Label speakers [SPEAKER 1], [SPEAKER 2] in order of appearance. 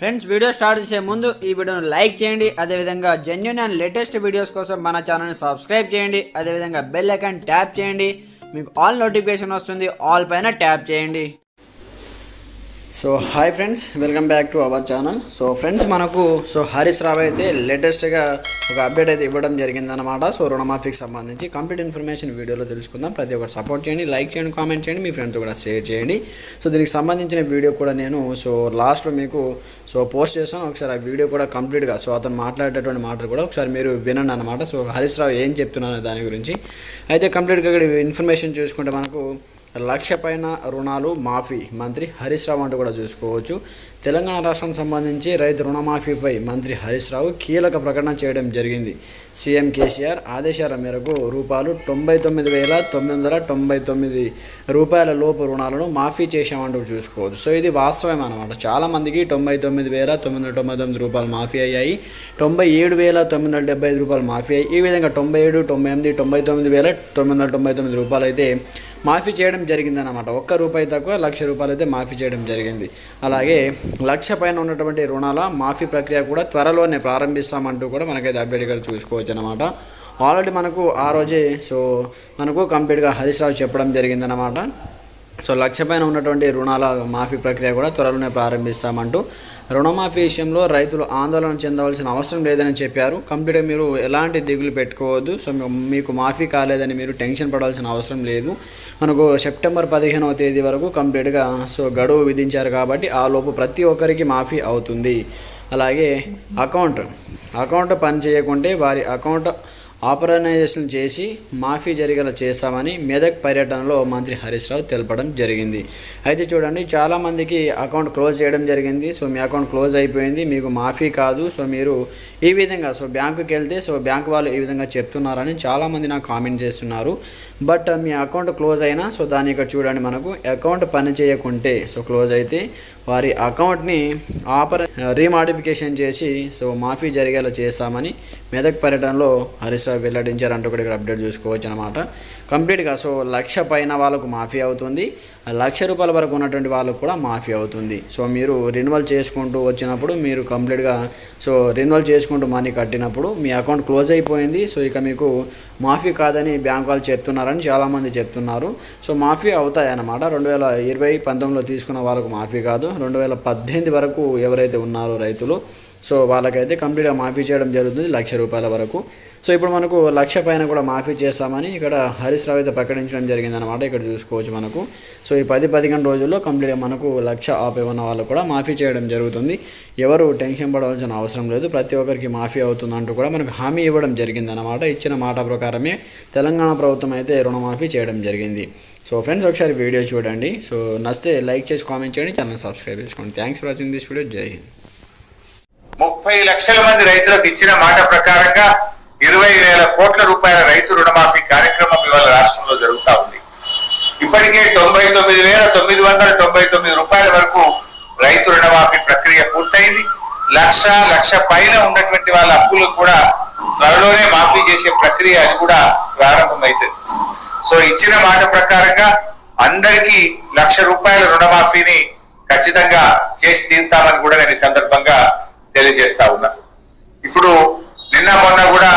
[SPEAKER 1] Friends video start చేసే ముందు ఈ వీడియోను లైక్ చేయండి. అదేవిధంగా జెన్యూన్ అండ్ లేటెస్ట్ వీడియోస్ కోసం మన ఛానల్ని సబ్స్క్రైబ్ చేయండి. అదేవిధంగా బెల్ ఐకాన్ ట్యాప్ చేయండి. మీకు ఆల్ నోటిఫికేషన్ వస్తుంది. ఆల్ పైన ట్యాప్ చేయండి. So hi friends, welcome back to our channel. So friends మనకు హరీష్ రావు అయితే లేటెస్ట్గా ఒక అప్డేట్ అయితే ఇవ్వడం జరిగిందనమాట. సో రుణమాఫీకి సంబంధించి కంప్లీట్ ఇన్ఫర్మేషన్ వీడియోలో తెలుసుకుందాం. ప్రతి ఒక్కరు సపోర్ట్ చేయండి, లైక్ చేయండి, కామెంట్ చేయండి, మీ ఫ్రెండ్తో కూడా షేర్ చేయండి. సో దీనికి సంబంధించిన వీడియో కూడా నేను లాస్ట్లో మీకు పోస్ట్ చేస్తాను. ఒకసారి ఆ వీడియో కూడా కంప్లీట్గా అతను మాట్లాడేటటువంటి మాటలు కూడా ఒకసారి మీరు వినండి అనమాట. హరీష్ రావు ఏం చెప్తున్నాను దాని గురించి అయితే కంప్లీట్గా ఇక్కడ ఇన్ఫర్మేషన్ చూసుకుంటే మనకు 1,00,000 పైన రుణాలు మాఫీ మంత్రి హరీష్ రావు అంటూ కూడా చూసుకోవచ్చు. తెలంగాణ రాష్ట్రానికి సంబంధించి రైతు రుణమాఫీపై మంత్రి హరీష్ రావు కీలక ప్రకటన చేయడం జరిగింది. సీఎం కేసీఆర్ ఆదేశాల మేరకు రూపాయలు లోపు రుణాలను మాఫీ చేశామంటూ చూసుకోవచ్చు. సో ఇది వాస్తవం అనమాట. చాలామందికి 99,999 రూపాయలు మాఫీ అయ్యాయి, 97,975 రూపాయలు మాఫీ అయ్యాయి. ఈ విధంగా 97, 98, 99,999 రూపాయలు అయితే మాఫీ చేయడం జరిగిందన్నమాట. ₹1 తక్కువ 1,00,000 రూపాయలు అయితే మాఫీ చేయడం జరిగింది. అలాగే 1,00,000 పైన ఉన్నటువంటి రుణాల మాఫీ ప్రక్రియ కూడా త్వరలోనే ప్రారంభిస్తామంటూ కూడా మనకైతే అప్డేట్ ఇక్కడ చూసుకోవచ్చు అనమాట. ఆల్రెడీ మనకు ఆ రోజే మనకు కంప్లీట్గా హరీష్ రావు చెప్పడం జరిగిందనమాట. 1,00,000 పైన ఉన్నటువంటి రుణాల మాఫీ ప్రక్రియ కూడా త్వరలోనే ప్రారంభిస్తామంటూ రుణమాఫీ విషయంలో రైతులు ఆందోళన చెందవలసిన అవసరం లేదని చెప్పారు. కంప్లీట్గా మీరు ఎలాంటి దిగులు పెట్టుకోవద్దు. మీకు మాఫీ కాలేదని మీరు టెన్షన్ పడాల్సిన అవసరం లేదు. మనకు సెప్టెంబర్ 15వ తేదీ వరకు కంప్లీట్గా గడువు విధించారు కాబట్టి ఆ లోపు ప్రతి ఒక్కరికి మాఫీ అవుతుంది. అలాగే అకౌంట్ పని చేయకుంటే వారి అకౌంట్ ఆపరేషనలైజేషన్ చేసి మాఫీ జరిగేలా చేస్తామని మెదక్ పర్యటనలో మంత్రి హరీష్ రావు తెలపడం జరిగింది. అయితే చూడండి, చాలామందికి అకౌంట్ క్లోజ్ చేయడం జరిగింది. మీ అకౌంట్ క్లోజ్ అయిపోయింది, మీకు మాఫీ కాదు. మీరు ఈ విధంగా బ్యాంకుకి వెళ్తే బ్యాంక్ వాళ్ళు ఈ విధంగా చెప్తున్నారని చాలామంది నాకు కామెంట్ చేస్తున్నారు. బట్ మీ అకౌంట్ క్లోజ్ అయినా దాన్ని ఇక్కడ చూడండి, మనకు అకౌంట్ పని చేయకుంటే క్లోజ్ అయితే వారి అకౌంట్ని రీమాడిఫికేషన్ చేసి మాఫీ జరిగేలా చేస్తామని మెదక్ పర్యటనలో హరీష్ రావు వెల్లడించారంటూ కూడా ఇక్కడ అప్డేట్ చూసుకోవచ్చు అనమాట. కంప్లీట్గా 1,00,000 పైన వాళ్ళకు మాఫీ అవుతుంది, ₹1,00,000 వరకు ఉన్నటువంటి వాళ్ళకు కూడా మాఫీ అవుతుంది. మీరు రెన్యువల్ చేసుకుంటూ వచ్చినప్పుడు మీరు కంప్లీట్గా రెన్యువల్ చేసుకుంటూ మనీ కట్టినప్పుడు మీ అకౌంట్ క్లోజ్ అయిపోయింది, ఇక మీకు మాఫీ కాదని బ్యాంక్ వాళ్ళు చెప్తున్నారని చాలామంది చెప్తున్నారు. మాఫీ అవుతాయి అన్నమాట. 2020-19లో తీసుకున్న వాళ్ళకు మాఫీ కాదు, 2018 వరకు ఎవరైతే ఉన్నారో రైతులు వాళ్ళకైతే కంప్లీట్గా మాఫీ చేయడం జరుగుతుంది ₹1,00,000 వరకు. ఇప్పుడు మనకు 1,00,000 పైన కూడా మాఫీ చేస్తామని ఇక్కడ హరీష్ రావు అయితే ప్రకటించడం జరిగిందనమాట. ఇక్కడ చూసుకోవచ్చు మనకు. ఈ 10-15 రోజుల్లో కంప్లీట్గా మనకు 1,00,000 ఆపే ఉన్న వాళ్ళు కూడా మాఫీ చేయడం జరుగుతుంది. ఎవరు టెన్షన్ పడవలసిన అవసరం లేదు, ప్రతి ఒక్కరికి మాఫీ అవుతుందంటూ కూడా మనకు హామీ ఇవ్వడం జరిగిందనమాట. ఇచ్చిన మాట ప్రకారమే తెలంగాణ ప్రభుత్వం అయితే రుణమాఫీ చేయడం జరిగింది. ఫ్రెండ్స్ ఒకసారి వీడియో చూడండి. నచ్చితే లైక్ చేసి కామెంట్ చేయండి, ఛానల్ సబ్స్క్రైబ్ చేసుకోండి. Thanks for watching this video. జై హింద్.
[SPEAKER 2] 30 లక్షల మంది రైతులకు ఇచ్చిన మాట ప్రకారంగా 20,000 కోట్ల రూపాయల రైతు రుణమాఫీ కార్యక్రమం ఇవాళ రాష్ట్రంలో జరుగుతూ ఉంది. ఇప్పటికే 99,999 రూపాయల వరకు రైతు రుణమాఫీ ప్రక్రియ పూర్తయింది. 1,00,000 పైన ఉన్నటువంటి వాళ్ళ అప్పులు కూడా త్వరలోనే మాఫీ చేసే ప్రక్రియ అది కూడా ప్రారంభమైతుంది. ఇచ్చిన మాట ప్రకారంగా అందరికీ ₹1,00,000 రుణమాఫీని ఖచ్చితంగా చేసి తీరుతామని కూడా నేను ఈ సందర్భంగా తెలియజేస్తా ఉన్నా. ఇప్పుడు నిన్న మొన్న కూడా